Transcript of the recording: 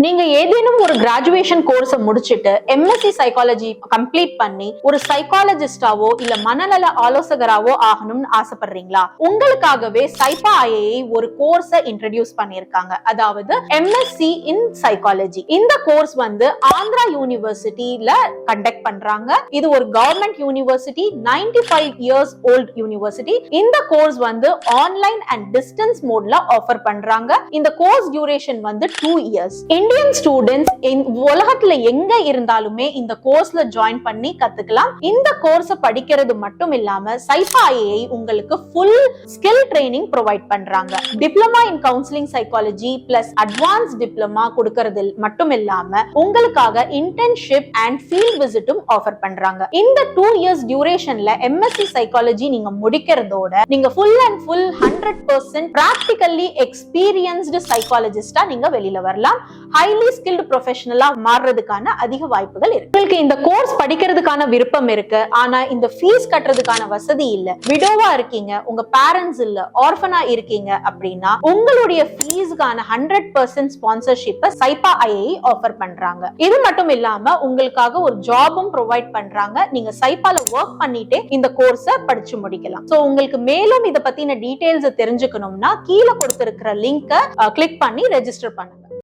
நீங்க ஏதேனும் ஒரு கிராஜுவேஷன் கோர்ஸ் முடிச்சிட்டு எம்எஸ்சி சைக்காலஜி கம்ப்ளீட் பண்ணி ஒரு சைக்காலஜிஸ்டாவோ இல்ல மனநல ஆலோசகராவோ ஆகணும்னு ஆசைப்படுறீங்களா? உங்களுக்காகவே சைபா ஐஏஐ ஒரு கோர்ஸ இன்ட்ரோடியூஸ் பண்ணிருக்காங்க. அதாவது எம்எஸ்சி இன் சைக்காலஜி. இந்த கோர்ஸ் ஆந்திரா யூனிவர்சிட்டியில கண்டக்ட் பண்றாங்க. இது ஒரு government university, 95 years old university. இந்த கோர்ஸ் ஆன்லைன் அண்ட் டிஸ்டன்ஸ் மோட்ல ஆஃபர் பண்றாங்க. இந்த course duration 2 years. Indian students உலகத்துல எங்க இருந்தாலுமே இந்த கோர்ஸ்ல ஜாயின் பண்ணி கத்துக்கலாம். இந்த கோர்ஸ் படிக்கிறது மட்டும் இல்லாம சைபா ஐஏஐ உங்களுக்கு ஃபுல் ஸ்கில் ட்ரைனிங் ப்ரொவைட் பண்றாங்க. Diploma in counselling psychology plus advance diploma கொடுக்கறது மட்டும் இல்லாம உங்களுக்காக இன்டர்ன்ஷிப் அண்ட் ஃபீல்ட் விசிட்டும் ஆஃபர் பண்றாங்க. இந்த 2 இயர்ஸ் டியூரேஷன்ல எம்எஸ்சி சைக்காலஜி நீங்க முடிக்கிறதோட நீங்க ஃபுல் அண்ட் ஃபுல் 100% பிராக்டிகல்லி எக்ஸ்பீரியன்ஸ்டு சைக்காலஜிஸ்டா நீங்க வெளியில வரலாம். ஹைலி ஸ்கில்டு ப்ரொஃபஷனலா மாறுறதுக்கான அதிக வாய்ப்புகள் இருக்கு. உங்களுக்கு இந்த கோர்ஸ் படிக்கிறதுக்கான விருப்பம் இருக்கு, ஆனா இந்த ஃபீஸ் கட்டுறதுக்கான வசதி இல்ல, விடோவா இருக்கீங்க, உங்க பேரண்ட்ஸ் இல்ல, ஆர்ஃபனா இருக்கீங்க அப்படின்னா உங்களுடைய ஃபீஸ்க்கான 100% ஸ்பான்சர்ஷிப்பை சைபா ஐஏஐ ஆஃபர் பண்றாங்க. இது மட்டும் இல்லாம உங்களுக்காக ஒரு ஜாபும் ப்ரொவைட் பண்றாங்க. நீங்க சைபால ஒர்க் பண்ணிட்டே இந்த கோர்ஸை படிச்சு முடிக்கலாம். சோ உங்களுக்கு மேலும் இத பத்தின டீடைல்ஸ் தெரிஞ்சுக்கணும்னா கீழே கொடுத்திருக்கிற லிங்கை கிளிக் பண்ணி ரெஜிஸ்டர் பண்ணுங்க.